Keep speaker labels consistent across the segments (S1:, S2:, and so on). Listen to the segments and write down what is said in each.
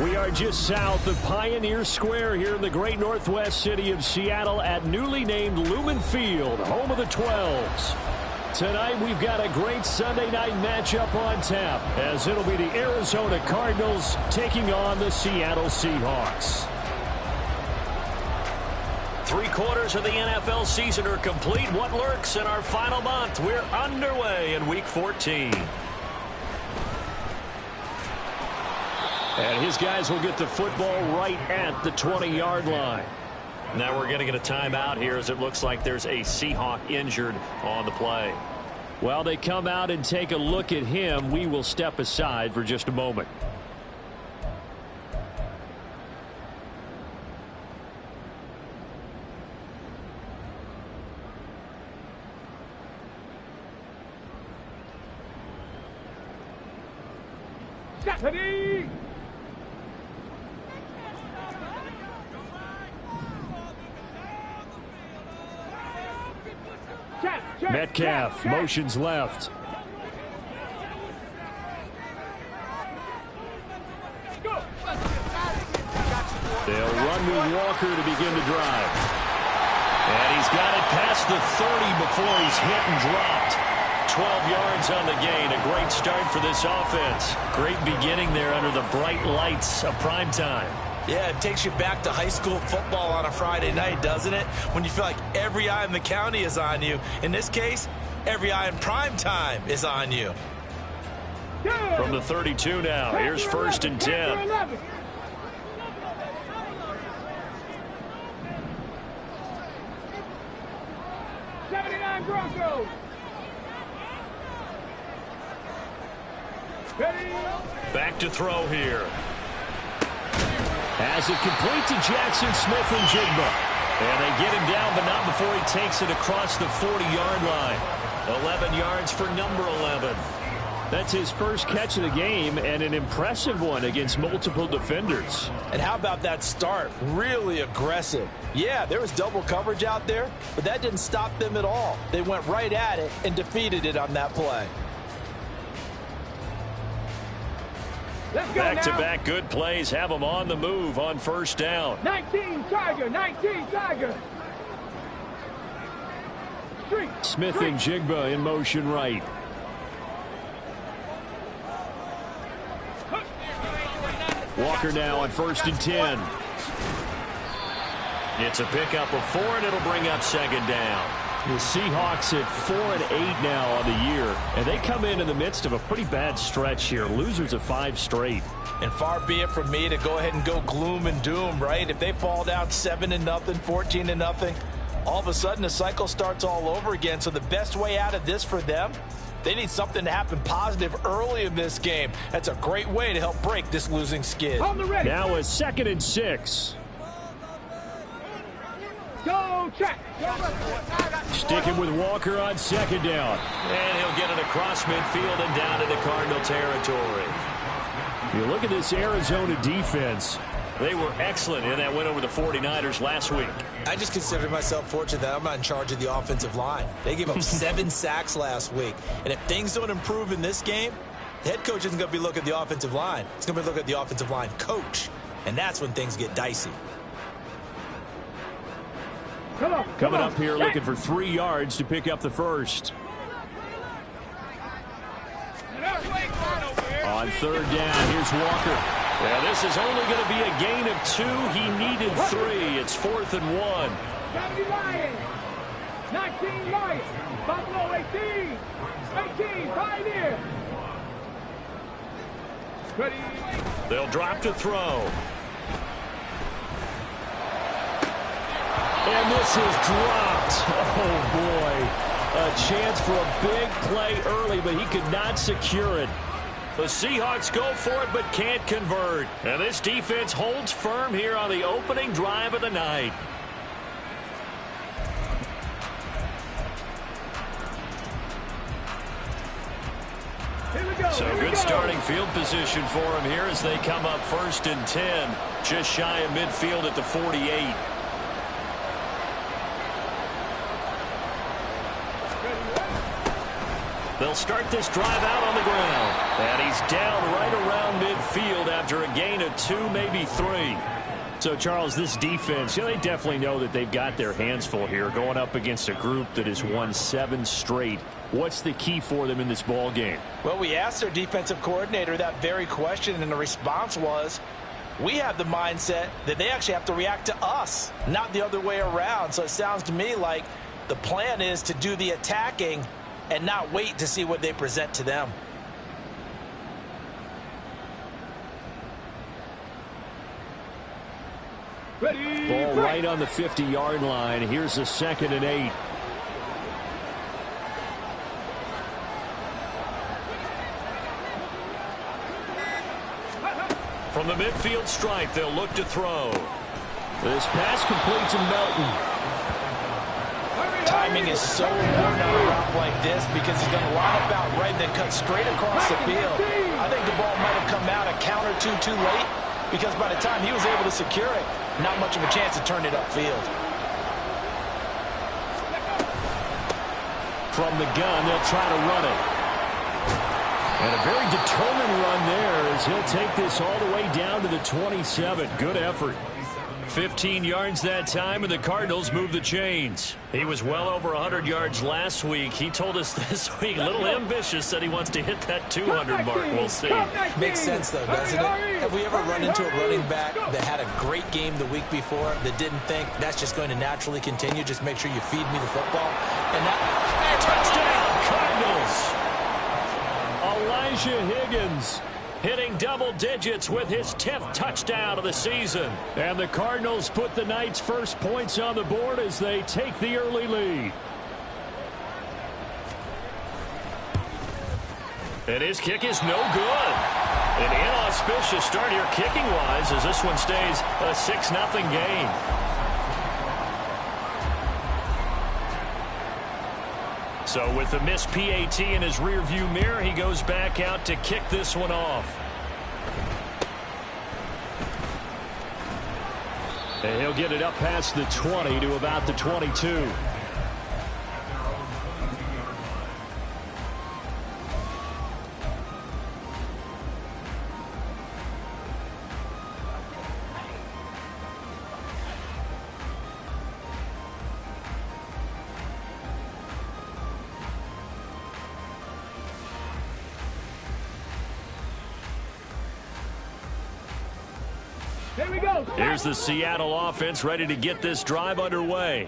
S1: We are just south of Pioneer Square here in the great northwest city of Seattle at newly named Lumen Field, home of the 12s. Tonight we've got a great Sunday night matchup on tap as it'll be the Arizona Cardinals taking on the Seattle Seahawks. 3 quarters of the NFL season are complete. What lurks in our final month? We're underway in Week 14. And his guys will get the football right at the 20-yard line. Now we're going to get a timeout here as it looks like there's a Seahawk injured on the play. While they come out and take a look at him, we will step aside for just a moment.
S2: Ready?
S1: Metcalf motions left. They'll run with Walker to begin the drive. And he's got it past the 30 before he's hit and dropped. 12 yards on the gain. A great start for this offense. Great beginning there under the bright lights of prime time.
S3: Yeah, it takes you back to high school football on a Friday night, doesn't it? When you feel like every eye in the county is on you. In this case, every eye in prime time is on you.
S1: From the 32 now, here's 1st and 10.
S2: Broncos.
S1: Back to throw here. As it complete to Jackson Smith-Njigba. And they get him down, but not before he takes it across the 40-yard line. 11 yards for number 11. That's his first catch of the game, and an impressive one against multiple defenders.
S3: And how about that start? Really aggressive. Yeah, there was double coverage out there, but that didn't stop them at all. They went right at it and defeated it on that play.
S1: Back-to-back good plays have them on the move on 1st down.
S2: 19 Tiger, 19 Tiger.
S1: Smith-Njigba in motion right. Walker now on 1st and 10. It's a pickup of 4, and it'll bring up 2nd down. The Seahawks at 4 and 8 now on the year, and they come in the midst of a pretty bad stretch here. Losers of 5 straight.
S3: And far be it from me to go ahead and go gloom and doom, right? If they fall down 7-0, 14-0, all of a sudden the cycle starts all over again. So the best way out of this for them, they need something to happen positive early in this game. That's a great way to help break this losing skid.
S1: Now a 2nd and 6.
S2: Go check.
S1: Sticking with Walker on 2nd down. And he'll get it across midfield and down into Cardinal territory. You look at this Arizona defense. They were excellent in that win over the 49ers last week.
S3: I just consider myself fortunate that I'm not in charge of the offensive line. They gave up 7 sacks last week. And if things don't improve in this game, the head coach isn't going to be looking at the offensive line. He's going to be looking at the offensive line coach. And that's when things get dicey.
S1: Coming up here looking for 3 yards to pick up the first. On 3rd down, here's Walker. Yeah, this is only going to be a gain of 2. He needed 3. It's 4th and 1.
S2: 70 Lions. 19 Lions. Buffalo 18. 18 Pioneer. Ready.
S1: They'll drop to throw. And this is dropped. Oh, boy. A chance for a big play early, but he could not secure it. The Seahawks go for it, but can't convert. And this defense holds firm here on the opening drive of the night. So good starting field position for him here as they come up 1st and 10. Just shy of midfield at the 48. They'll start this drive out on the ground. And he's down right around midfield after a gain of 2, maybe 3. So, Charles, this defense, they definitely know that they've got their hands full here going up against a group that has won 7 straight. What's the key for them in this ball game?
S3: Well, we asked their defensive coordinator that very question, and the response was, we have the mindset that they actually have to react to us, not the other way around. So it sounds to me like the plan is to do the attacking and not wait to see what they present to them.
S2: Ready,
S1: Ball right on the 50-yard line. Here's a 2nd and 8. From the midfield stripe, they'll look to throw. This pass complete to Melton.
S3: Timing is so important on a route like this because he's going to line up out right, then cut straight across the field. I think the ball might have come out a count or two too late because by the time he was able to secure it, not much of a chance to turn it upfield.
S1: From the gun, they'll try to run it. And a very determined run there as he'll take this all the way down to the 27. Good effort. 15 yards that time, and the Cardinals move the chains. He was well over 100 yards last week. He told us this week, a little ambitious, said he wants to hit that 200 mark. We'll see.
S3: Makes sense, though, doesn't it? Have we ever run into a running back that had a great game the week before that didn't think that's just going to naturally continue? Just make sure you feed me the football. And that
S1: touchdown, Cardinals. Elijah Higgins hitting double digits with his 10th touchdown of the season. And the Cardinals put the Knights' first points on the board as they take the early lead. And his kick is no good. An inauspicious start here kicking-wise as this one stays a 6-0 game. So with the missed PAT in his rearview mirror, he goes back out to kick this one off. And he'll get it up past the 20 to about the 22.
S2: Here we go.
S1: Here's the Seattle offense ready to get this drive underway.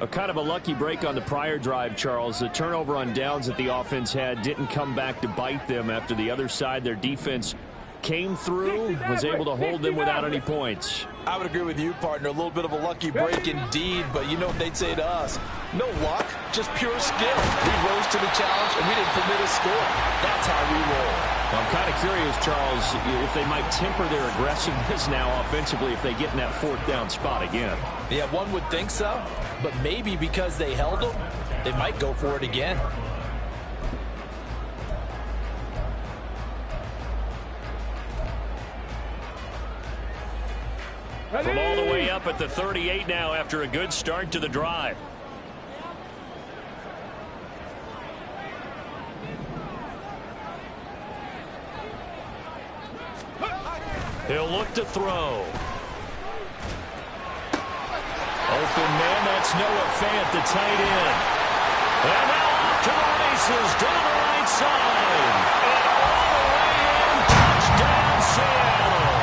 S1: A kind of a lucky break on the prior drive, Charles. The turnover on downs that the offense had didn't come back to bite them after the other side. Their defense came through, was able to hold them without any points.
S3: I would agree with you, partner. A little bit of a lucky break indeed, but you know what they'd say to us? No luck, just pure skill. We rose to the challenge, and we didn't permit a score. That's how we roll.
S1: Well, I'm kind of curious, Charles, if they might temper their aggressiveness now offensively if they get in that 4th down spot again.
S3: Yeah, one would think so, but maybe because they held them, they might go for it again.
S1: From all the way up at the 38 now after a good start to the drive. He'll look to throw. Open man, that's Noah Fant, the tight end. And now off to the races, down the right side. And all the way in, touchdown Seattle.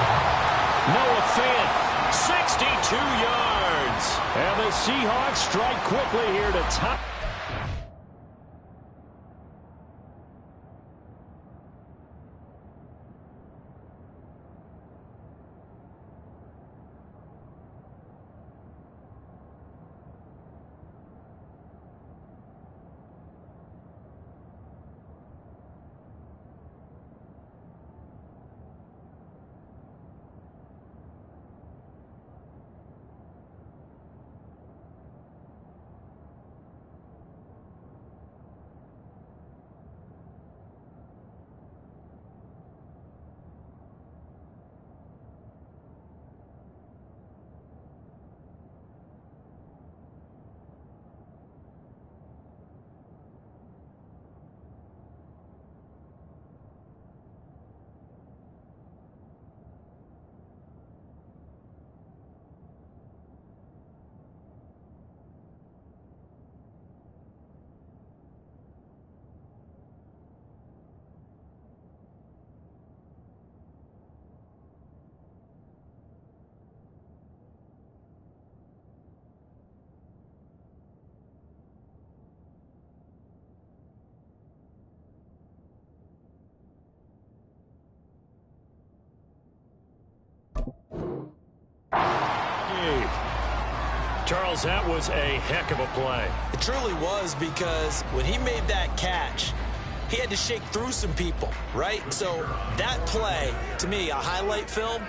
S1: Noah Fant, 62 yards. And the Seahawks strike quickly here to top. lead. Charles, that was a heck of a play.
S4: It truly was, because when he made that catch, he had to shake through some people, right? So that play, to me, a highlight film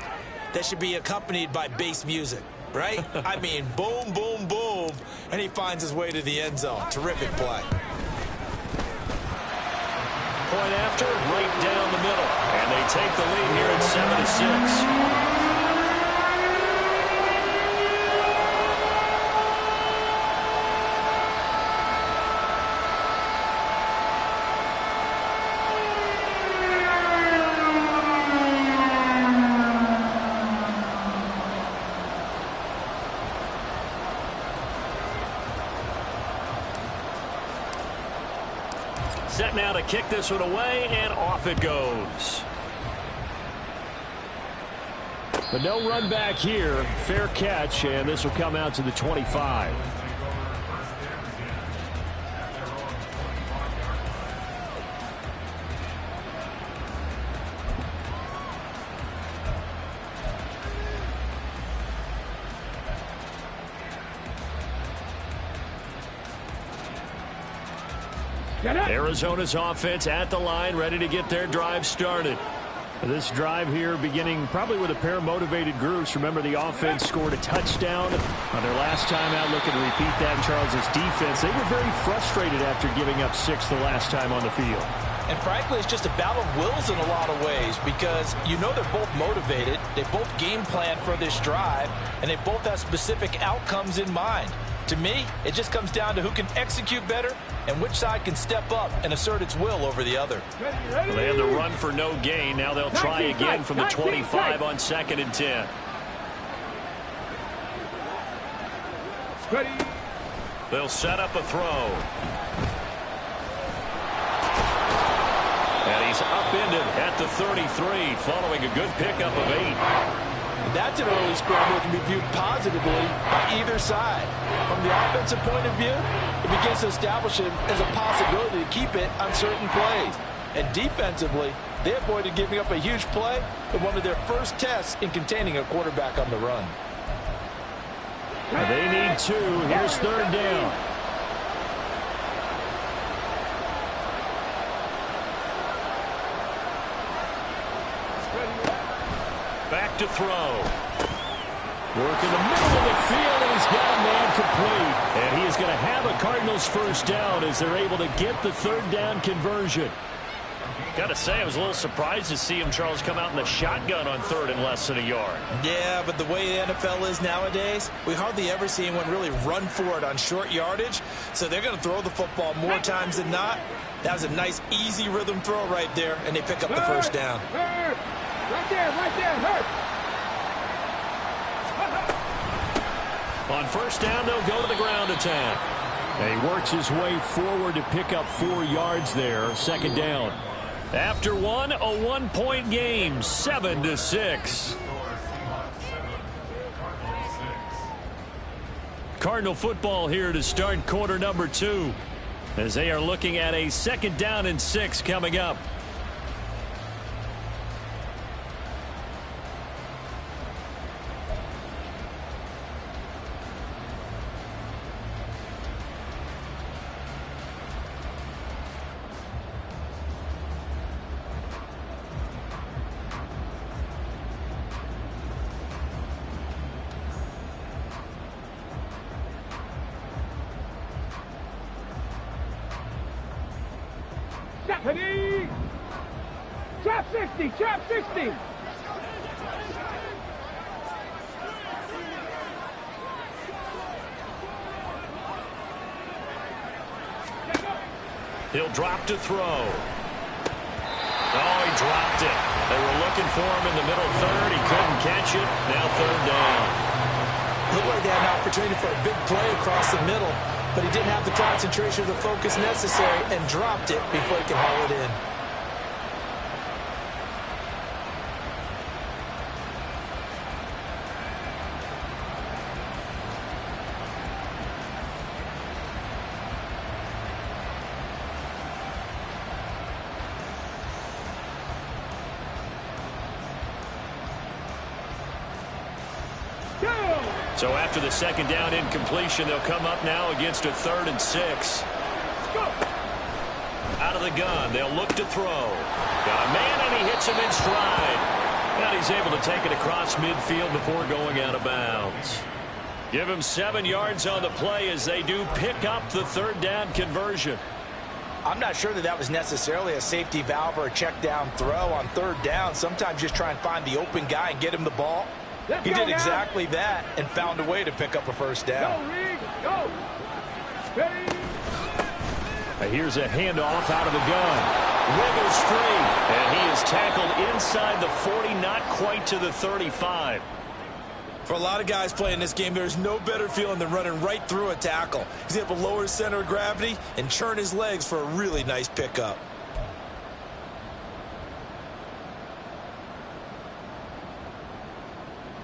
S4: that should be accompanied by bass music, right? I mean, boom, boom, boom, and he finds his way to the end zone. Terrific play.
S1: Point after, right down the middle. And they take the lead here at 7-6. Set now to kick this one away, and off it goes. But no run back here. Fair catch, and this will come out to the 25. Arizona's offense at the line, ready to get their drive started. This drive here beginning probably with a pair of motivated groups. Remember, the offense scored a touchdown on their last time out, looking to repeat that in Charles's defense. They were very frustrated after giving up 6 the last time on the field.
S3: And frankly, it's just a battle of wills in a lot of ways, because you know they're both motivated, they both game plan for this drive, and they both have specific outcomes in mind. To me, it just comes down to who can execute better and which side can step up and assert its will over the other.
S1: Well, they had the run for no gain. Now they'll try again from the 25 on 2nd and 10.
S2: Ready.
S1: They'll set up a throw. And he's upended at the 33, following a good pickup of 8.
S3: That's an early scramble that can be viewed positively by either side. From the offensive point of view, it begins to establish it as a possibility to keep it on certain plays. And defensively, they avoided giving up a huge play in one of their first tests in containing a quarterback on the run.
S1: And they need 2. Here's 3rd down. Back to throw. Work in the middle of the field, and he's got a man complete. And he is going to have a Cardinals first down as they're able to get the 3rd down conversion. Got to say, I was a little surprised to see him, Charles, come out in the shotgun on 3rd and less than a yard.
S4: Yeah, but the way the NFL is nowadays, we hardly ever see anyone really run for it on short yardage. So they're going to throw the football more times than not. That was a nice, easy rhythm throw right there, and they pick up the first down.
S2: Right there, hurt.
S1: On first down, they'll go to the ground attack. And he works his way forward to pick up 4 yards there. 2nd down. After one, a 1-point game, 7-6. Cardinal football here to start quarter number 2, as they are looking at a 2nd down and 6 coming up.
S2: Ready. Trap 60, trap 60.
S1: He'll drop to throw. Oh, he dropped it. They were looking for him in the middle 3rd. He couldn't catch it. Now 3rd down.
S4: Looked like they had an opportunity for a big play across the middle, but he didn't have the concentration or the focus necessary and dropped it before he could haul it in.
S1: So after the second down incompletion, they'll come up now against a 3rd and 6. Out of the gun, they'll look to throw. Got a man, and he hits him in stride. And he's able to take it across midfield before going out of bounds. Give him 7 yards on the play as they do pick up the 3rd down conversion.
S3: I'm not sure that was necessarily a safety valve or a check down throw on 3rd down. Sometimes just try and find the open guy and get him the ball. He did exactly that and found a way to pick up a 1st down.
S2: Go, Reed, go. Ready.
S1: Here's a handoff out of the gun. Wiggles free, and he is tackled inside the 40, not quite to the 35.
S4: For a lot of guys playing this game, there's no better feeling than running right through a tackle. He's able to lower his center of gravity and churn his legs for a really nice pickup.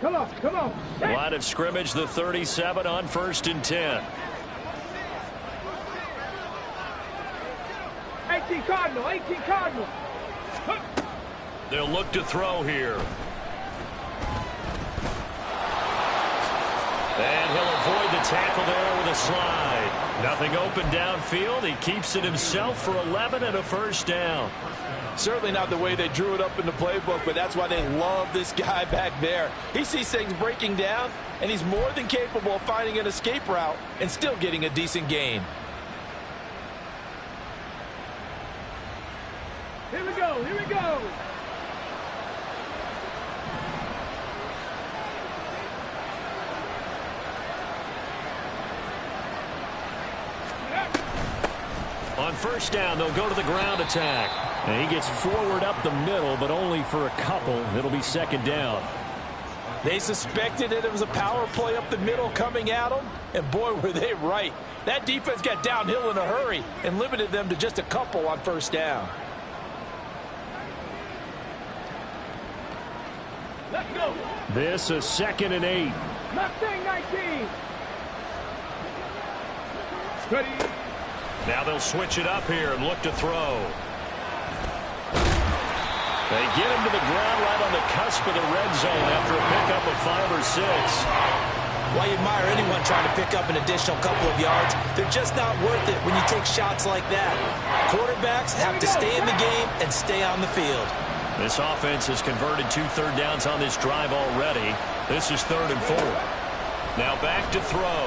S2: Come on, come on.
S1: Line of scrimmage, the 37 on 1st and 10.
S2: 18 Cardinal, 18 Cardinal.
S1: They'll look to throw here. And he'll avoid the tackle there with a slide. Nothing open downfield. He keeps it himself for 11 and a 1st down.
S3: Certainly not the way they drew it up in the playbook, but that's why they love this guy back there. He sees things breaking down, and he's more than capable of finding an escape route and still getting a decent gain.
S2: Here we go, here we go.
S1: On 1st down, they'll go to the ground attack. And he gets forward up the middle, but only for a couple. It'll be 2nd down.
S3: They suspected that it was a power play up the middle coming at them, and boy, were they right. That defense got downhill in a hurry and limited them to just a couple on 1st down.
S2: Let's go.
S1: This is 2nd and 8.
S2: Mustang 19. Ready.
S1: Now they'll switch it up here and look to throw. They get him to the ground right on the cusp of the red zone after a pickup of 5 or 6.
S4: Why you admire anyone trying to pick up an additional couple of yards? They're just not worth it when you take shots like that. Quarterbacks have to stay in the game and stay on the field.
S1: This offense has converted 2 third downs on this drive already. This is 3rd and 4. Now back to throw.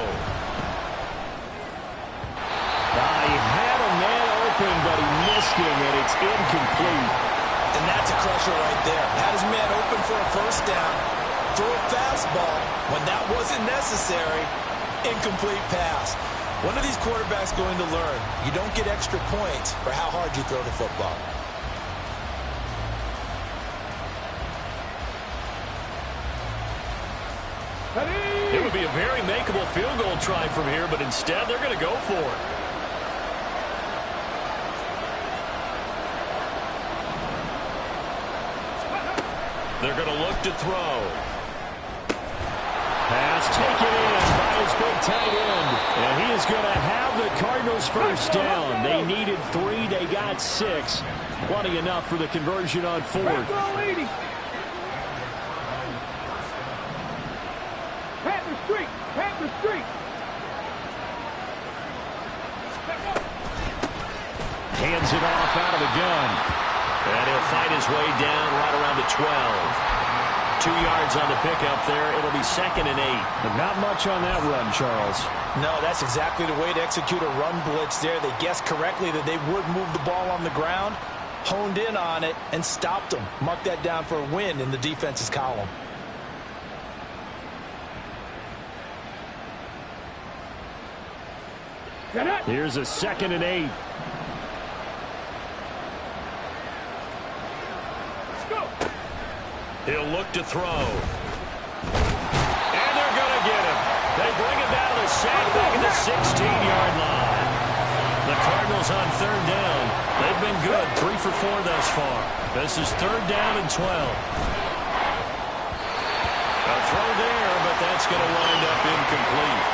S1: He had a man open, but he missed him, and it's incomplete.
S4: And that's a crusher right there. Had his man open for a 1st down. Throw a fastball when that wasn't necessary. Incomplete pass. One of these quarterbacks going to learn, you don't get extra points for how hard you throw the football.
S1: It would be a very makeable field goal try from here, but instead they're going to go for it. They're going to look to throw. Pass taken in by his big tight end. And he is going to have the Cardinals 1st down. They needed 3. They got 6. Plenty enough for the conversion on 4th.
S2: Panther Street, Panther Street.
S1: Hands it off out of the gun. And he'll fight his way down right around the 12. 2 yards on the pickup there. It'll be 2nd and 8. But not much on that run, Charles.
S3: No, that's exactly the way to execute a run blitz there. They guessed correctly that they would move the ball on the ground, honed in on it, and stopped them. Mark that down for a win in the defense's column.
S1: Here's a 2nd and 8. He'll look to throw. And they're going to get him. They bring him down to the sack back at the 16-yard line. The Cardinals on 3rd down. They've been good, 3 for 4 thus far. This is 3rd down and 12. A throw there, but that's going to wind up incomplete.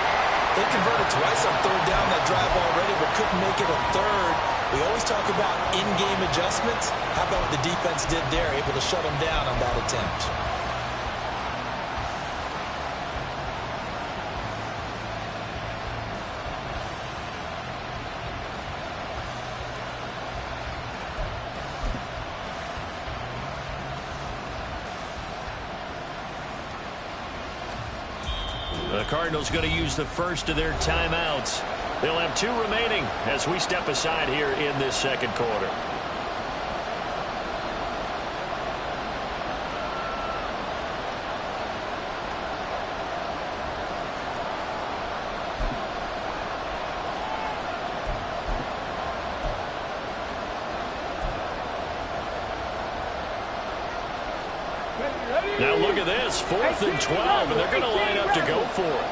S4: They converted twice on 3rd down that drive already, but couldn't make it a 3rd. We always talk about in-game adjustments. How about what the defense did there, able to shut them down on that attempt?
S1: The Cardinals going to use the first of their timeouts. They'll have 2 remaining as we step aside here in this second quarter. Now look at this, 4th and 12, and they're going to line up to go for it.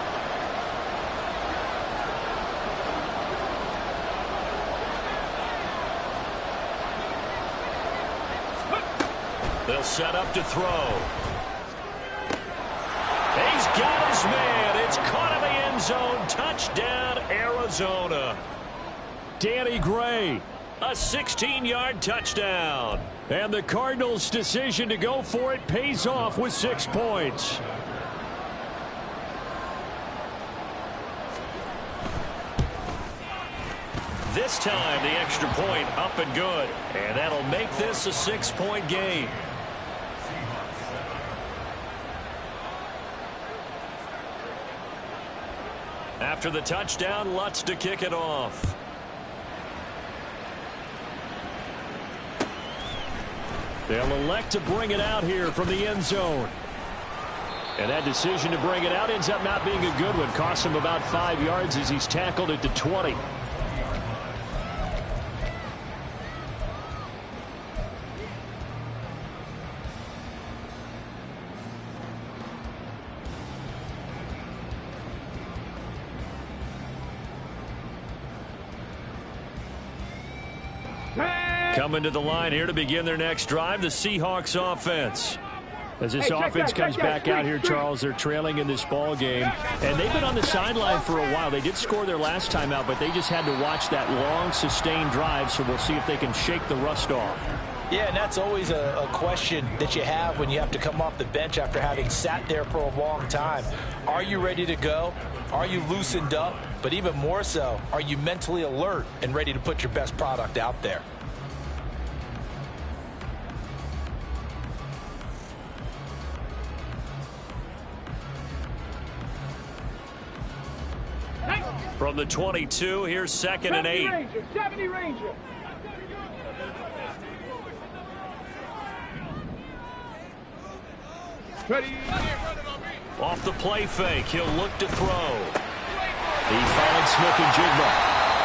S1: They'll set up to throw. He's got his man. It's caught in the end zone. Touchdown, Arizona. Danny Gray, a 16-yard touchdown. And the Cardinals' decision to go for it pays off with 6 points. This time, the extra point up and good. And that'll make this a 6-point game. After the touchdown, Lutz to kick it off. They'll elect to bring it out here from the end zone. And that decision to bring it out ends up not being a good one. Costs him about 5 yards as he's tackled at the 20. Coming to the line here to begin their next drive, the Seahawks offense. As this offense comes back out here, Charles, they're trailing in this ball game. And they've been on the sideline for a while. They did score their last time out, but they just had to watch that long, sustained drive, so we'll see if they can shake the rust off.
S3: Yeah, and that's always a question that you have when you have to come off the bench after having sat there for a long time. Are you ready to go? Are you loosened up? But even more so, are you mentally alert and ready to put your best product out there?
S1: From the 22, here's 2nd and 8.
S2: Ranger, 70 Ranger. Ready.
S1: Off the play fake, he'll look to throw. He followed Smith-Njigba.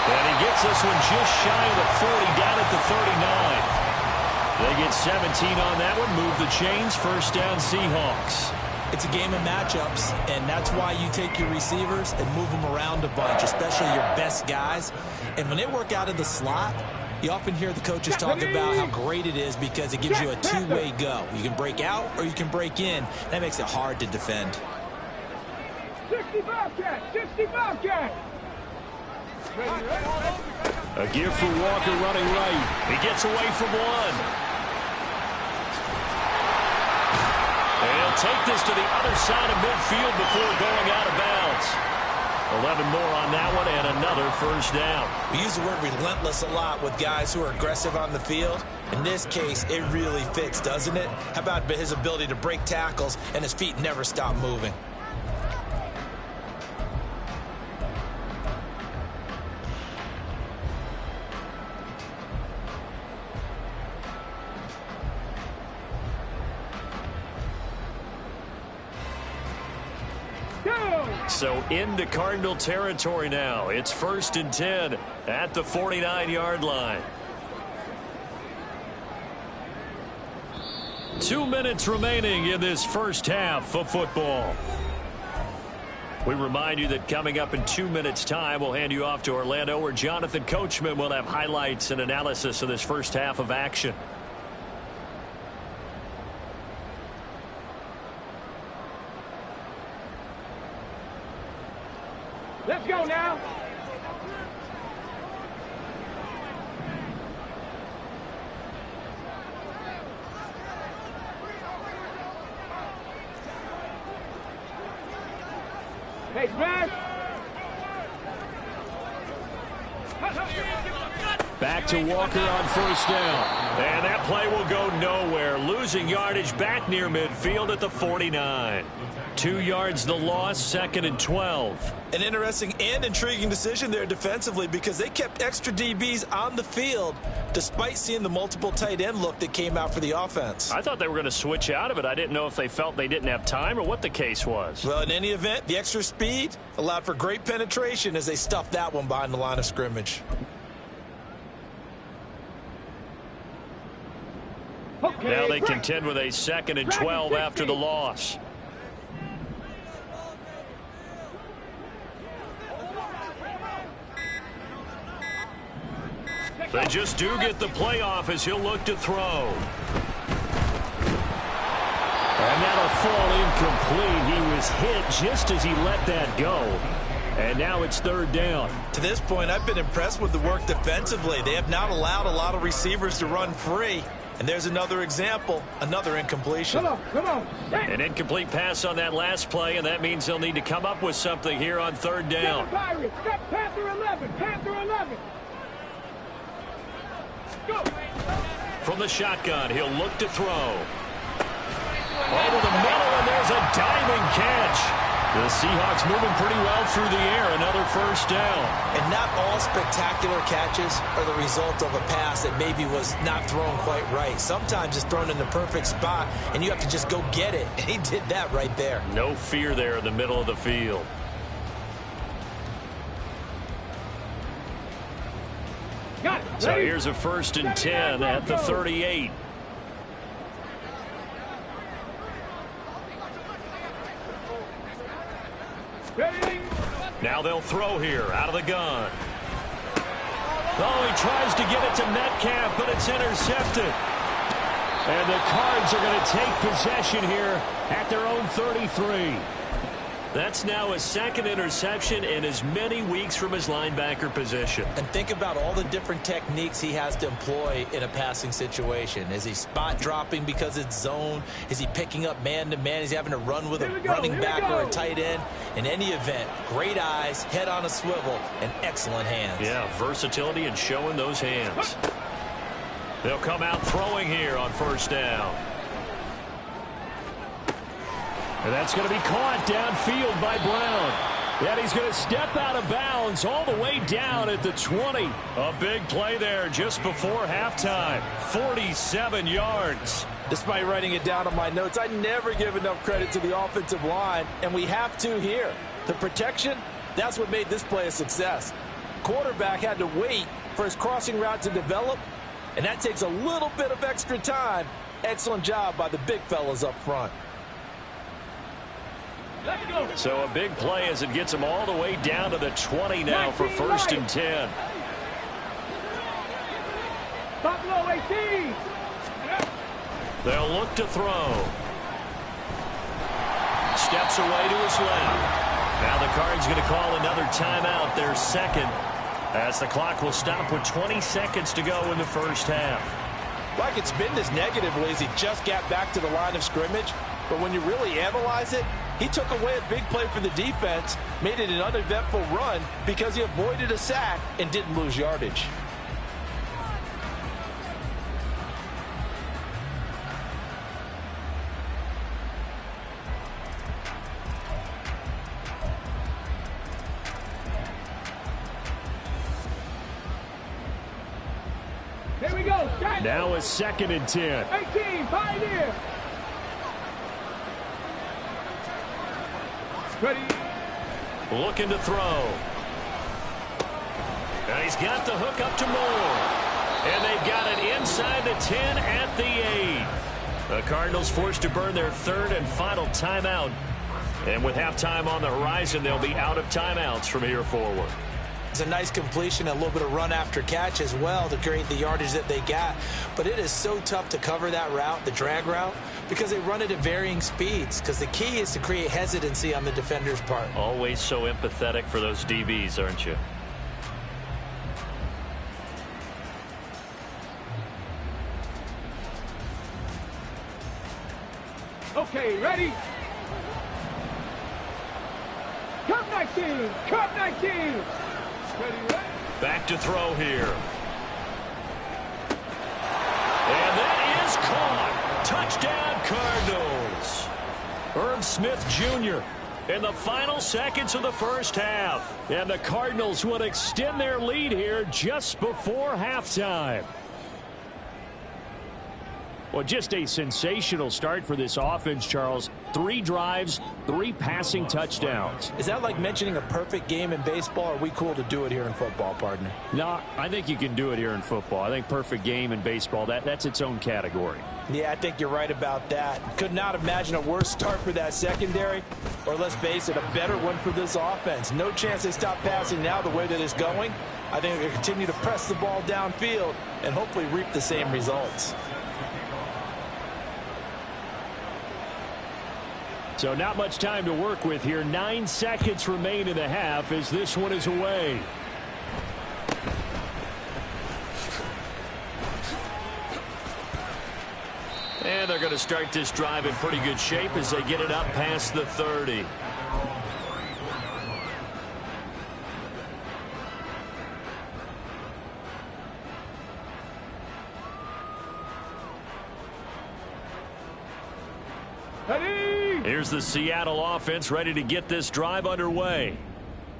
S1: And he gets this one just shy of the 40, down at the 39. They get 17 on that one, move the chains, first down Seahawks.
S4: It's a game of matchups, and that's why you take your receivers and move them around a bunch, especially your best guys. And when they work out of the slot, you often hear the coaches talk about how great it is because it gives you a two-way go. You can break out or you can break in. That makes it hard to defend.
S2: 60 Bobcat, 60 Bobcat.
S1: A give for Walker running right. He gets away from one. And he'll take this to the other side of midfield before going out of bounds. 11 more on that one and another first down.
S4: We use the word relentless a lot with guys who are aggressive on the field. In this case, it really fits, doesn't it? How about his ability to break tackles and his feet never stop moving?
S1: So into Cardinal territory now. It's 1st and 10 at the 49-yard line. 2 minutes remaining in this first half of football. We remind you that coming up in 2 minutes' time, we'll hand you off to Orlando, where Jonathan Coachman will have highlights and analysis of this first half of action.
S2: Let's go now. Hey, Smash.
S1: Back to Walker on first down. And that play will go nowhere. Losing yardage back near midfield at the 49. 2 yards the loss, 2nd and 12.
S4: An interesting and intriguing decision there defensively because they kept extra DBs on the field despite seeing the multiple tight end look that came out for the offense.
S1: I thought they were going to switch out of it. I didn't know if they felt they didn't have time or what the case was.
S4: Well, in any event, the extra speed allowed for great penetration as they stuffed that one behind the line of scrimmage.
S2: Okay,
S1: Now they contend with a 2nd and 12 after the loss. They just do get the play off as he'll look to throw. And that'll fall incomplete. He was hit just as he let that go. And now it's 3rd down.
S4: To this point, I've been impressed with the work defensively. They have not allowed a lot of receivers to run free. And there's another example, another incompletion.
S2: Come on.
S1: An incomplete pass on that last play, and that means they'll need to come up with something here on 3rd down.
S2: Pirates, step Panther 11, Panther 11. Go.
S1: From the shotgun, he'll look to throw. Over the middle, and there's a diving catch. The Seahawks moving pretty well through the air. Another 1st down.
S4: And not all spectacular catches are the result of a pass that maybe was not thrown quite right. Sometimes it's thrown in the perfect spot, and you have to just go get it. And he did that right there.
S1: No fear there in the middle of the field.
S2: Got it.
S1: So
S2: Ready?
S1: here's a 1st and 10 at the 38.
S2: Ready?
S1: Now they'll throw here out of the gun. Oh, he tries to get it to Metcalf, but it's intercepted. And the Cards are going to take possession here at their own 33. That's now his 2nd interception in as many weeks from his linebacker position.
S4: And think about all the different techniques he has to employ in a passing situation. Is he spot dropping because it's zone? Is he picking up man-to-man? Is he having to run with a running back or a tight end? In any event, great eyes, head on a swivel, and excellent hands.
S1: Yeah, versatility and showing those hands. They'll come out throwing here on 1st down. And that's going to be caught downfield by Brown. And he's going to step out of bounds all the way down at the 20. A big play there just before halftime. 47 yards.
S4: Despite writing it down on my notes, I never give enough credit to the offensive line, and we have to here. The protection, that's what made this play a success. Quarterback had to wait for his crossing route to develop, and that takes a little bit of extra time. Excellent job by the big fellas up front.
S1: So a big play as it gets him all the way down to the 20 now for 1st and 10.
S2: Buffalo 18.
S1: They'll look to throw. Steps away to his left. Now the Cards going to call another timeout, their 2nd, as the clock will stop with 20 seconds to go in the 1st half.
S3: Like it's been this negatively as he just got back to the line of scrimmage. But when you really analyze it, he took away a big play for the defense, made it an uneventful run because he avoided a sack and didn't lose yardage.
S2: Here we go.
S1: Now a 2nd and 10.
S2: 18, Pioneer. Ready.
S1: Looking to throw. And he's got the hook up to Moore. And they've got it inside the 10 at the 8. The Cardinals forced to burn their 3rd and final timeout. And with halftime on the horizon, they'll be out of timeouts from here forward.
S4: It's a nice completion, a little bit of run after catch as well to create the yardage that they got. But it is so tough to cover that route, the drag route, because they run it at varying speeds. Because the key is to create hesitancy on the defender's part.
S1: Always so empathetic for those DBs, aren't you?
S2: Okay, ready? Cup 19! Cup 19! Ready, ready?
S1: Back to throw here. Touchdown, Cardinals. Irv Smith Jr. in the final seconds of the first half. And the Cardinals would extend their lead here just before halftime. Well, just a sensational start for this offense, Charles. 3 drives, 3 passing touchdowns.
S3: Is that like mentioning a perfect game in baseball, or are we cool to do it here in football, partner?
S1: No, I think you can do it here in football. I think perfect game in baseball, that's its own category.
S3: Yeah, I think you're right about that. Could not imagine a worse start for that secondary, or let's face it, a better one for this offense. No chance they stop passing now the way that it's going. I think they'll continue to press the ball downfield and hopefully reap the same results.
S1: So not much time to work with here. 9 seconds remain in the half as this one is away. And they're going to start this drive in pretty good shape as they get it up past the 30. Here's the Seattle offense ready to get this drive underway.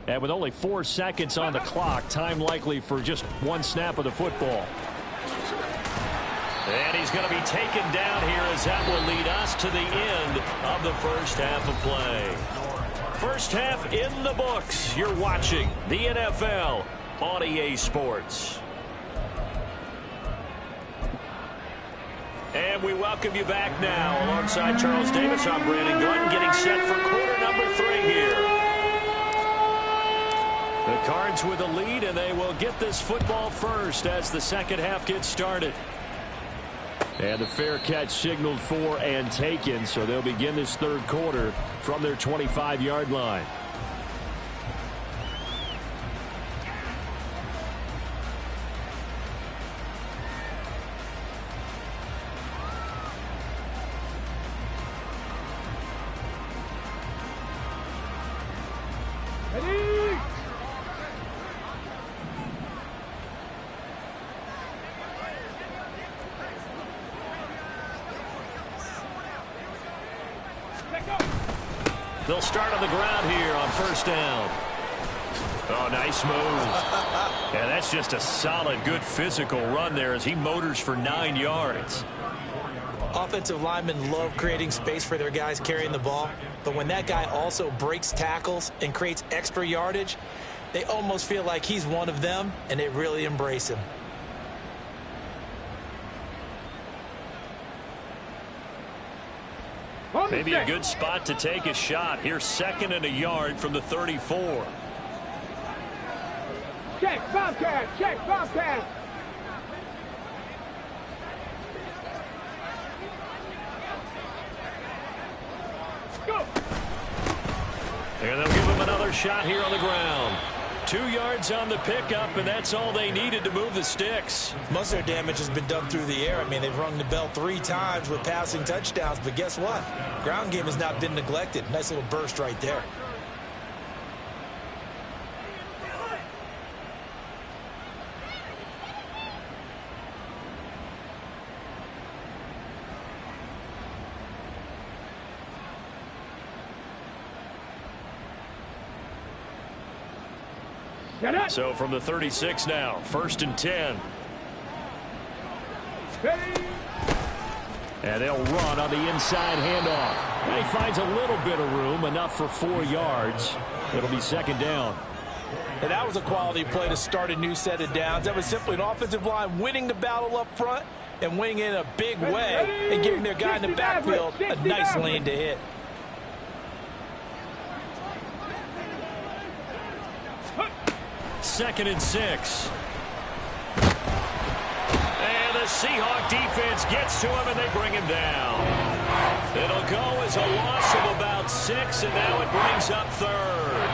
S1: And with only 4 seconds on the clock, time likely for just 1 snap of the football. And he's going to be taken down here as that will lead us to the end of the first half of play. First half in the books. You're watching the NFL on EA Sports. And we welcome you back now. Alongside Charles Davis, I'm Brandon Glenn, getting set for quarter number 3 here. The Cards with a lead, and they will get this football first as the second half gets started. And the fair catch signaled for and taken, so they'll begin this third quarter from their 25-yard line. They'll start on the ground here on first down. Oh, nice move. Yeah, that's just a solid, good physical run there as he motors for 9 yards.
S4: Offensive linemen love creating space for their guys carrying the ball, but when that guy also breaks tackles and creates extra yardage, they almost feel like he's one of them, and they really embrace him.
S1: Maybe a good spot to take a shot. Here's 2nd and a yard from the 34.
S2: Check, Bobcat, check, Bobcat. Go.
S1: And they'll give him another shot here on the ground. 2 yards on the pickup, and that's all they needed to move the sticks.
S4: Most of their damage has been done through the air. I mean, they've rung the bell 3 times with passing touchdowns, but guess what? Ground game has not been neglected. Nice little burst right there.
S1: So from the 36 now, 1st and 10. And they'll run on the inside handoff. And he finds a little bit of room, enough for 4 yards. It'll be 2nd down.
S3: And that was a quality play to start a new set of downs. That was simply an offensive line winning the battle up front and winning in a big way and giving their guy in the backfield a nice lane to hit.
S1: Second and 6. And the Seahawk defense gets to him, and they bring him down. It'll go as a loss of about 6, and now it brings up 3rd.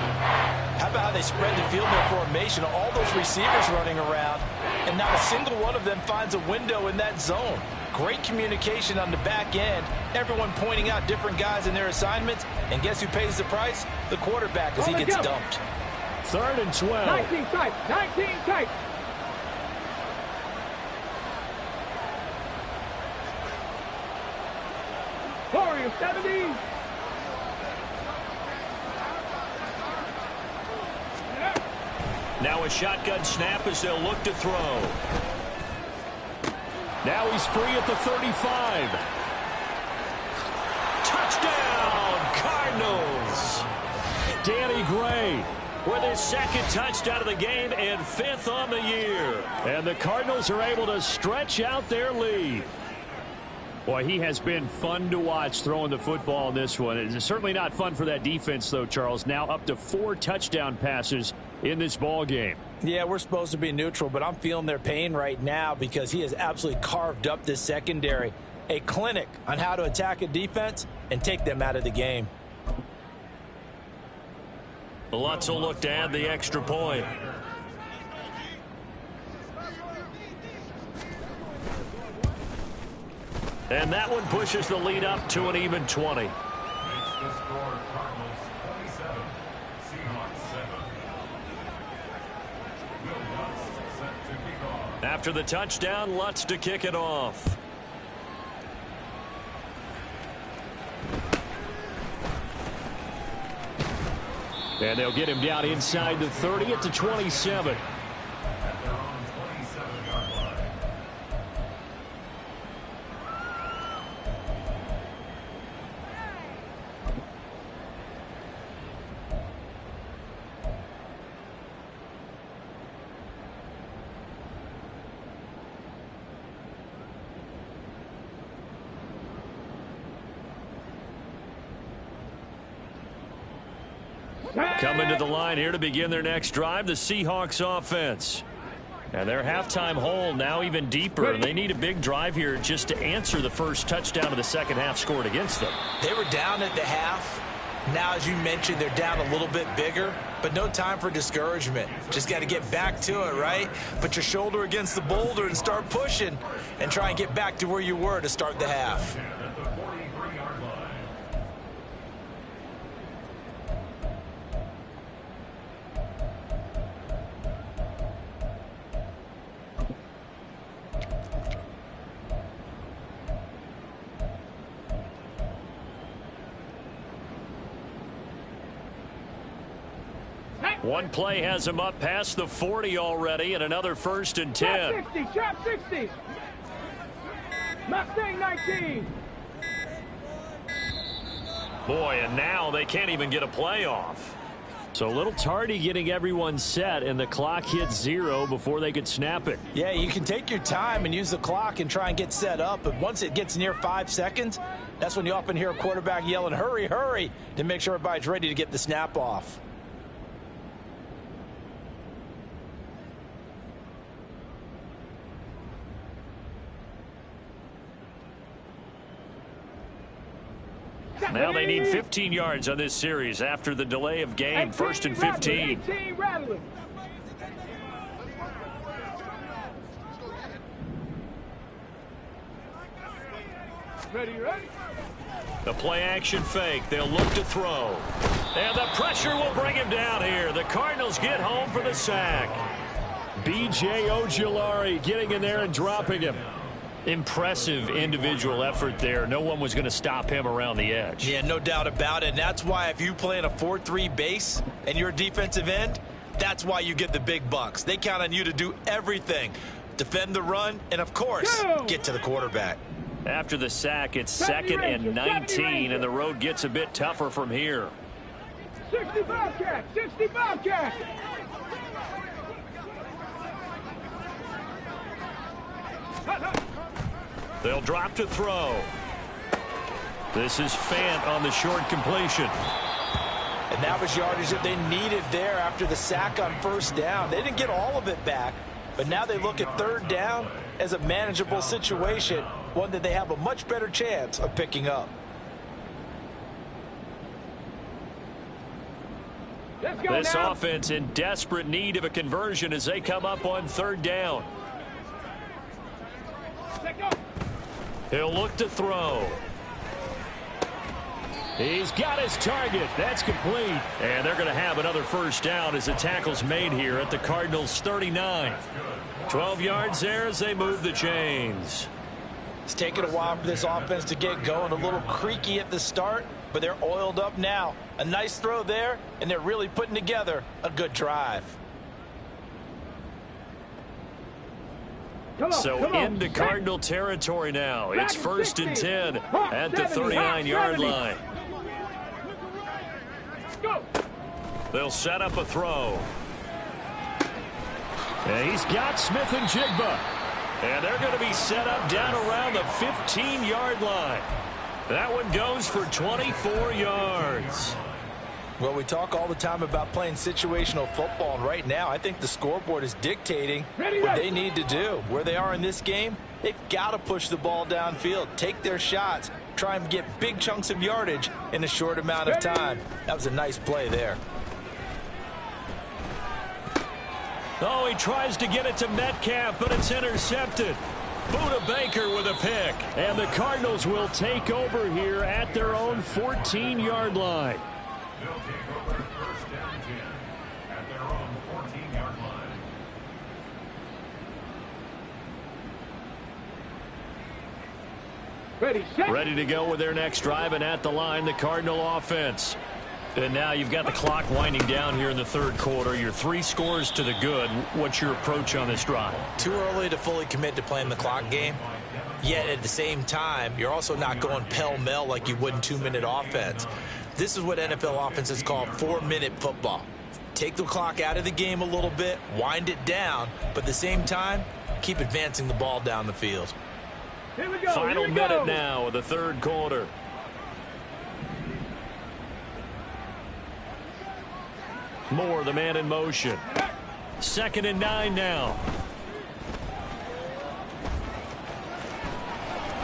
S3: How about how they spread the field in their formation? All those receivers running around, and not a single one of them finds a window in that zone. Great communication on the back end. Everyone pointing out different guys in their assignments. And guess who pays the price? The quarterback, as he gets dumped.
S1: 3rd and 12.
S2: 19 tight, 19 tight. your 70.
S1: Now a shotgun snap as they'll look to throw. Now he's free at the 35. Touchdown, Cardinals. Danny Gray with his second touchdown of the game and 5th on the year. And the Cardinals are able to stretch out their lead. Boy, he has been fun to watch throwing the football in this one. It's certainly not fun for that defense, though, Charles. Now up to 4 touchdown passes in this ball game.
S3: Yeah, we're supposed to be neutral, but I'm feeling their pain right now because he has absolutely carved up this secondary. A clinic on how to attack a defense and take them out of the game.
S1: Lutz will look to add the extra point. And that one pushes the lead up to an even 20. After the touchdown, Lutz to kick it off. And they'll get him down inside the 30 at the 27. Coming to the line here to begin their next drive, the Seahawks offense. And their halftime hole now even deeper. They need a big drive here just to answer the first touchdown of the second half scored against them.
S4: They were down at the half. Now, as you mentioned, they're down a little bit bigger, but no time for discouragement. Just got to get back to it, right? Put your shoulder against the boulder and start pushing and try and get back to where you were to start the half.
S1: One play has him up past the 40 already, and another 1st and 10.
S2: Trap 60, trap 60. Mustang 19.
S1: Boy, and now they can't even get a play off. So a little tardy getting everyone set, and the clock hits 0 before they could snap it.
S3: Yeah, you can take your time and use the clock and try and get set up, but once it gets near 5 seconds, that's when you often hear a quarterback yelling, hurry, hurry, to make sure everybody's ready to get the snap off.
S1: Now they need 15 yards on this series after the delay of game. 1st and 15.
S2: 18 rattling. Ready.
S1: The play action fake. They'll look to throw. And the pressure will bring him down here. The Cardinals get home for the sack. B.J. Ojulari getting in there and dropping him. Impressive individual effort there. No one was going to stop him around the edge.
S4: Yeah, no doubt about it. And that's why if you play in a 4-3 base and you're a defensive end, that's why you get the big bucks. They count on you to do everything. Defend the run and, of course, get to the quarterback.
S1: After the sack, it's 2nd and 19, and the road gets a bit tougher from here.
S2: 60 Bobcat, 60 Bobcat.
S1: They'll drop to throw. This is Fant on the short completion.
S3: And that was yardage that they needed there after the sack on 1st down. They didn't get all of it back, but now they look at 3rd down as a manageable situation, one that they have a much better chance of picking up.
S1: This offense in desperate need of a conversion as they come up on 3rd down. He'll look to throw. He's got his target. That's complete. And they're going to have another 1st down as the tackle's made here at the Cardinals' 39. 12 yards there as they move the chains.
S3: It's taken a while for this offense to get going. A little creaky at the start, but they're oiled up now. A nice throw there, and they're really putting together a good drive.
S1: So into Cardinal territory now. It's 1st and 10 at the 39-yard line. They'll set up a throw. And he's got Smith and Jigba. And they're going to be set up down around the 15-yard line. That one goes for 24 yards.
S3: Well, we talk all the time about playing situational football, and right now I think the scoreboard is dictating what they need to do. Where they are in this game, they've got to push the ball downfield, take their shots, try and get big chunks of yardage in a short amount of time. That was a nice play there.
S1: Oh, he tries to get it to Metcalf, but it's intercepted. Buda Baker with a pick. And the Cardinals will take over here at their own 14-yard line.
S5: They'll take over 1st and 10 at their own 14-yard line.
S2: Ready, set.
S1: Ready to go with their next drive, and at the line, the Cardinal offense. And now you've got the clock winding down here in the 3rd quarter. Your 3 scores to the good. What's your approach on this drive?
S4: Too early to fully commit to playing the clock game. Yet at the same time, you're also not going pell-mell like you would in 2-minute offense. This is what NFL offenses call 4-minute football. Take the clock out of the game a little bit, wind it down, but at the same time, keep advancing the ball down the field.
S2: Here we go.
S1: Final
S2: here we
S1: minute
S2: go.
S1: now of the 3rd quarter. Moore, the man in motion. 2nd and 9 now.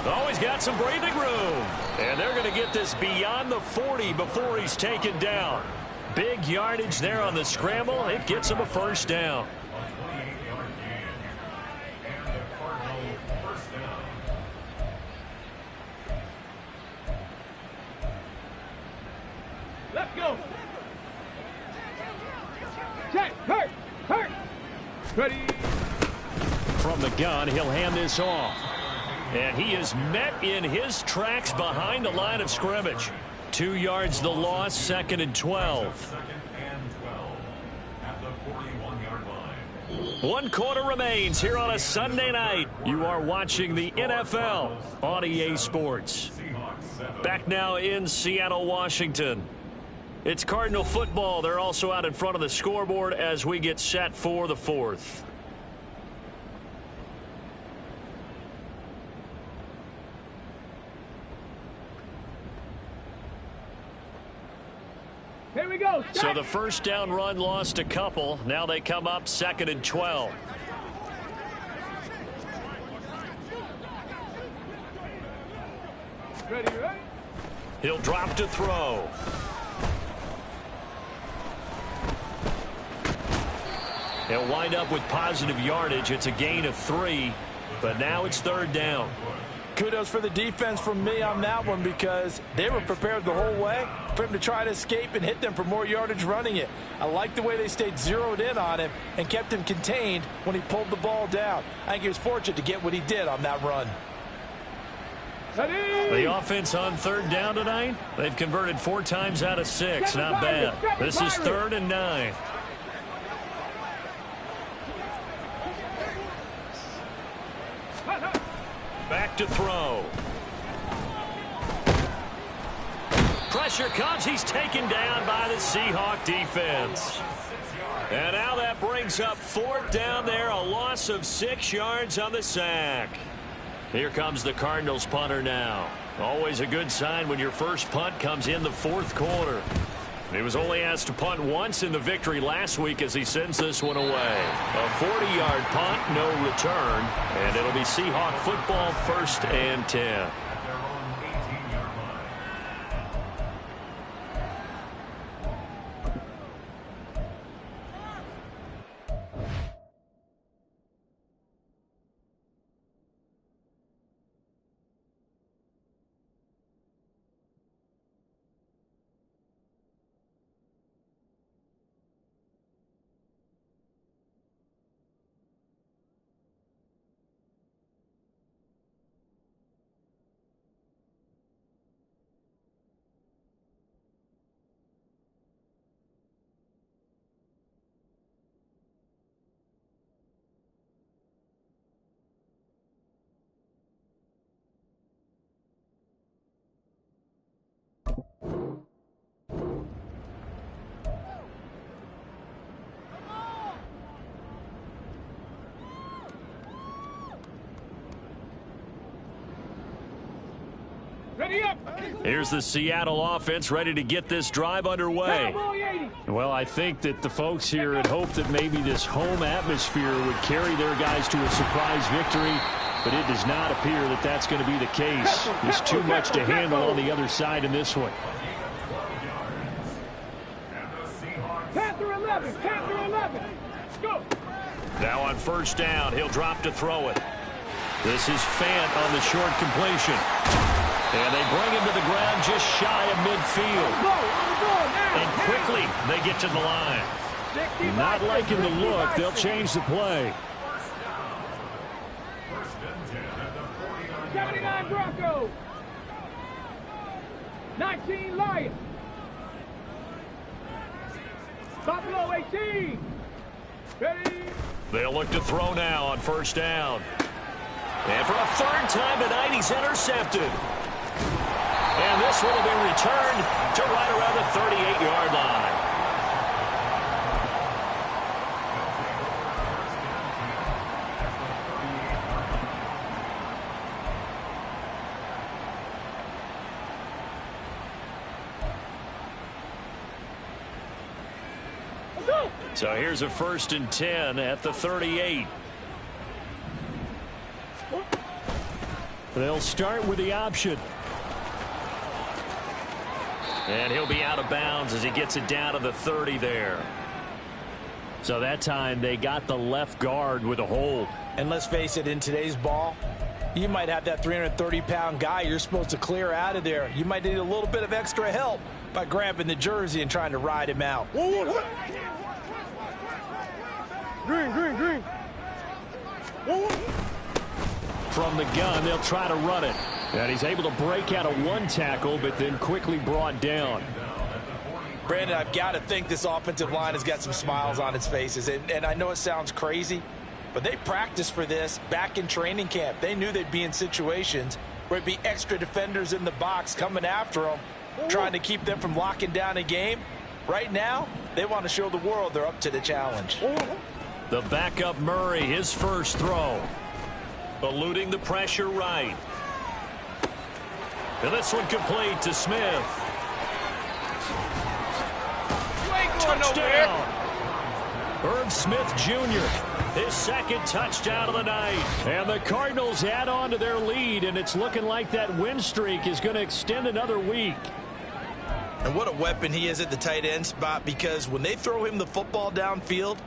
S1: Oh, he's got some breathing room. And they're going to get this beyond the 40 before he's taken down. Big yardage there on the scramble. It gets him a 1st down.
S2: Let's go. Check. Hurt. Hurt. Ready.
S1: From the gun, he'll hand this off. And he is met in his tracks behind the line of scrimmage. 2 yards the loss, 2nd and 12.
S5: 2nd and 12 at the 41-yard line.
S1: 1 quarter remains here on a Sunday night. You are watching the NFL on EA Sports. Back now in Seattle, Washington. It's Cardinal football. They're also out in front of the scoreboard as we get set for the 4th.
S2: Here we go.
S1: So the 1st down run lost a couple. Now they come up 2nd and 12.
S2: Ready, ready.
S1: He'll drop to throw. He'll wind up with positive yardage. It's a gain of 3, but now it's 3rd down.
S3: Kudos for the defense from me on that one because they were prepared the whole way for him to try to escape and hit them for more yardage running it. I like the way they stayed zeroed in on him and kept him contained when he pulled the ball down. I think he was fortunate to get what he did on that run.
S2: Ready.
S1: The offense on 3rd down tonight, they've converted 4 times out of 6. Not bad. This is 3rd and 9. Back to throw. Pressure comes. He's taken down by the Seahawk defense. And now that brings up 4th down there. A loss of 6 yards on the sack. Here comes the Cardinals punter now. Always a good sign when your first punt comes in the 4th quarter. He was only asked to punt once in the victory last week as he sends this one away. A 40-yard punt, no return, and it'll be Seahawk football 1st and 10.
S2: Ready up.
S1: Here's the Seattle offense ready to get this drive underway.
S2: Cowboy 80.
S1: Well, I think that the folks here had hoped that maybe this home atmosphere would carry their guys to a surprise victory, but it does not appear that that's going to be the case. There's too much to handle on the other side in this one.
S2: Panther 11. Panther 11. Go.
S1: Now on first down, he'll drop to throw it. This is Fant on the short completion. And they bring him to the ground just shy of midfield. And quickly they get to the line. Not liking the look. They'll change the play.
S2: 79 Broncos. 19 Lions. Buffalo 18. Ready.
S1: They'll look to throw now on first down. And for a third time tonight, he's intercepted. And this one will be returned to right around the 38-yard line. So here's a 1st and 10 at the 38. They'll start with the option. And he'll be out of bounds as he gets it down to the 30 there. So that time they got the left guard with a hold.
S3: And let's face it, in today's ball, you might have that 330-pound guy you're supposed to clear out of there. You might need a little bit of extra help by grabbing the jersey and trying to ride him out.
S2: Green.
S1: From the gun, they'll try to run it. And he's able to break out of one tackle, but then quickly brought down.
S3: Brandon, I've got to think this offensive line has got some smiles on its faces. And I know it sounds crazy, but they practiced for this back in training camp. They knew they'd be in situations where it'd be extra defenders in the box coming after them, trying to keep them from locking down a game. Right now, they want to show the world they're up to the challenge.
S1: The backup Murray, his first throw. Eluding the pressure right. And this one complete to Smith. Touchdown! Irv Smith Jr., his second touchdown of the night. And the Cardinals add on to their lead, and it's looking like that win streak is going to extend another week.
S3: And what a weapon he is at the tight end spot, because when they throw him the football downfield,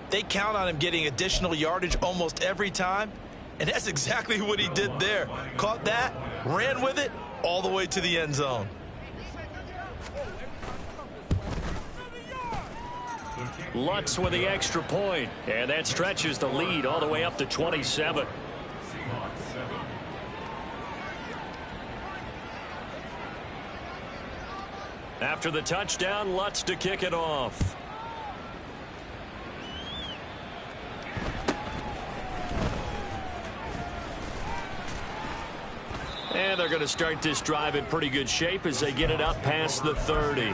S3: they count on him getting additional yardage almost every time. And that's exactly what he did there. Caught that, ran with it, all the way to the end zone.
S1: Lutz with the extra point, and that stretches the lead all the way up to 27. After the touchdown, Lutz to kick it off. And they're going to start this drive in pretty good shape as they get it up past the 30.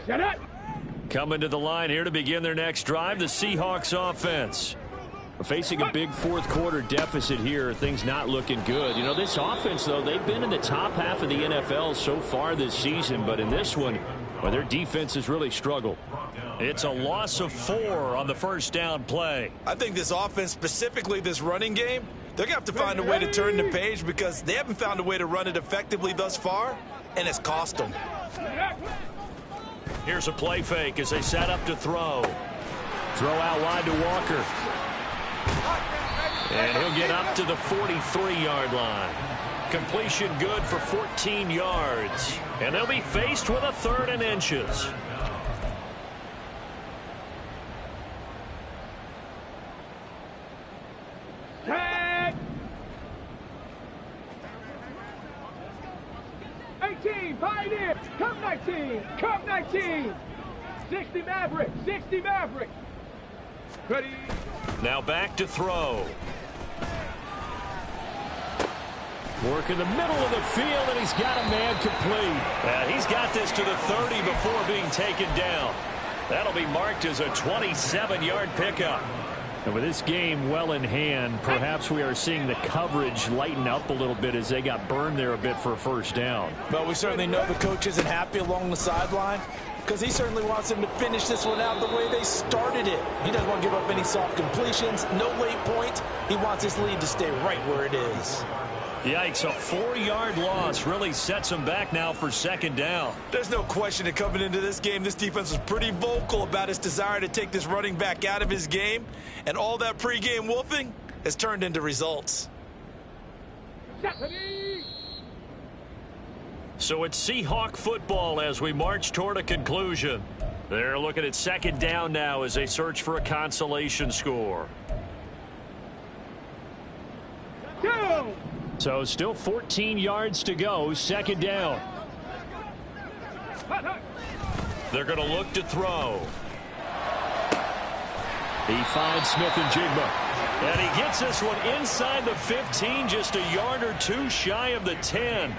S2: Shut up.
S1: Coming to the line here to begin their next drive, the Seahawks offense. Facing a big fourth quarter deficit here, things not looking good. You know, this offense, though, they've been in the top half of the NFL so far this season, but in this one, well, their defense has really struggled. It's a loss of 4 on the first down play.
S3: I think this offense, specifically this running game, they're going to have to find a way to turn the page, because they haven't found a way to run it effectively thus far, and it's cost them.
S1: Here's a play fake as they set up to throw. Throw out wide to Walker. And he'll get up to the 43-yard line. Completion good for 14 yards. And they'll be faced with a 3rd and inches.
S2: Tag. 18, Pioneer. Come 19. Come 19. 60 Maverick. 60 Maverick. Ready.
S1: Now back to throw. Work in the middle of the field, and he's got a man complete.
S6: He's got this to the 30 before being taken down. That'll be marked as a 27-yard pickup.
S1: And with this game well in hand, perhaps we are seeing the coverage lighten up a little bit as they got burned there a bit for a first down.
S3: But we certainly know the coach isn't happy along the sideline because he certainly wants them to finish this one out the way they started it. He doesn't want to give up any soft completions, no late points. He wants his lead to stay right where it is.
S6: Yikes, a 4-yard loss really sets him back now for second down.
S4: There's no question that coming into this game, this defense was pretty vocal about its desire to take this running back out of his game, and all that pregame wolfing has turned into results.
S6: So it's Seahawk football as we march toward a conclusion. They're looking at second down now as they search for a consolation score.
S1: So still 14 yards to go, second down.
S6: They're going to look to throw.
S1: He finds Smith-Njigba.
S6: And he gets this one inside the 15, just a yard or two shy of the 10.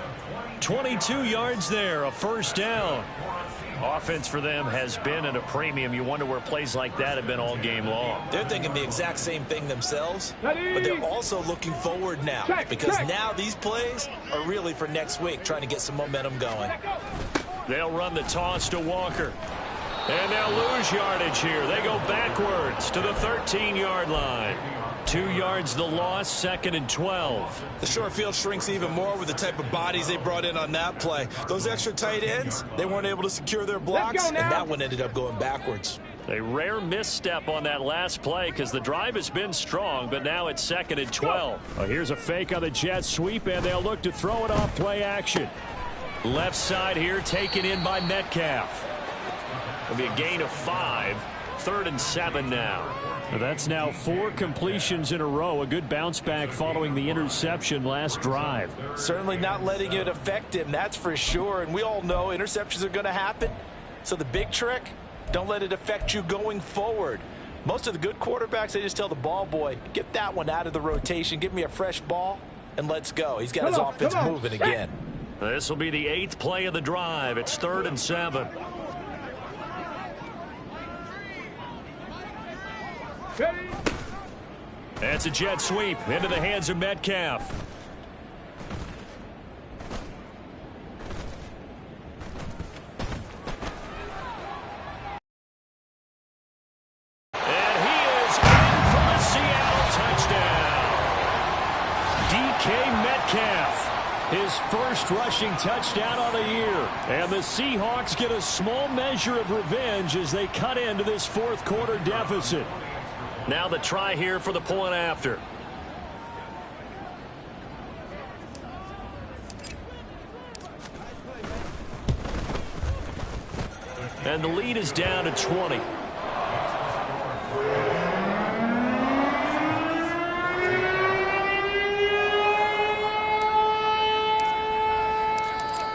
S6: 22 yards there, a first down. Offense for them has been at a premium. You wonder where plays like that have been all game long.
S4: They're thinking the exact same thing themselves, but they're also looking forward now because now these plays are really for next week, trying to get some momentum going.
S6: They'll run the toss to Walker. And they'll lose yardage here. They go backwards to the 13-yard line. 2 yards the loss, second and 12.
S4: The short field shrinks even more with the type of bodies they brought in on that play. Those extra tight ends, they weren't able to secure their blocks, and that one ended up going backwards.
S6: A rare misstep on that last play because the drive has been strong, but now it's second and 12.
S1: Well, here's a fake on the jet sweep, and they'll look to throw it off play action.
S6: Left side here taken in by Metcalf. It'll be a gain of 5. 3rd and 7 now.
S1: That's now 4 completions in a row. A good bounce back following the interception last drive.
S3: Certainly not letting it affect him, that's for sure. And we all know interceptions are going to happen. So the big trick, don't let it affect you going forward. Most of the good quarterbacks, they just tell the ball boy, get that one out of the rotation, give me a fresh ball, and let's go. He's got his offense moving again.
S6: This will be the 8th play of the drive. It's 3rd and 7. That's a jet sweep into the hands of Metcalf. And he is in for a Seattle touchdown. DK Metcalf, his first rushing touchdown on the year. And the Seahawks get a small measure of revenge as they cut into this 4th quarter deficit. Now the try here for the point after. And the lead is down to 20.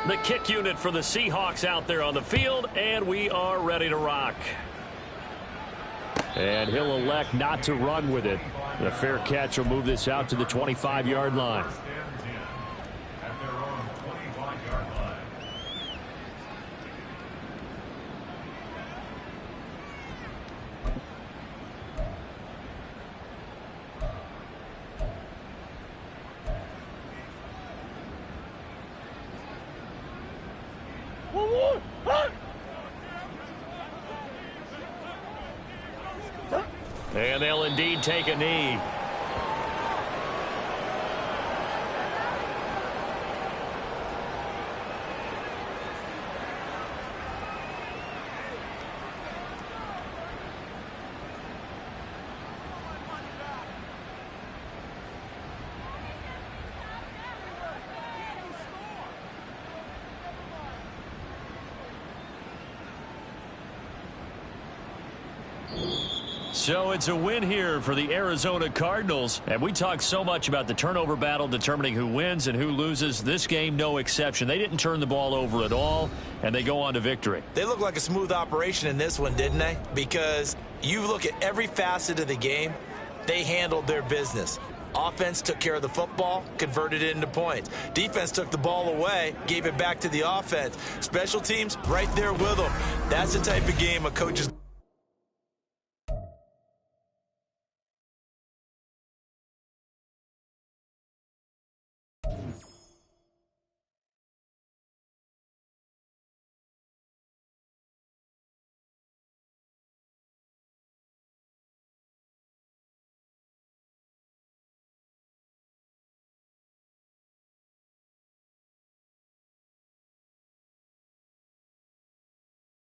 S6: The kick unit for the Seahawks out there on the field, and we are ready to rock.
S1: And he'll elect not to run with it. The fair catch will move this out to the 25-yard line.
S5: At their own 25-yard line.
S6: And they'll indeed take a knee. So it's a win here for the Arizona Cardinals. And we talk so much about the turnover battle determining who wins and who loses. This game, no exception. They didn't turn the ball over at all, and they go on to victory.
S4: They look like a smooth operation in this one, didn't they? Because you look at every facet of the game, they handled their business. Offense took care of the football, converted it into points. Defense took the ball away, gave it back to the offense. Special teams, right there with them. That's the type of game a coach is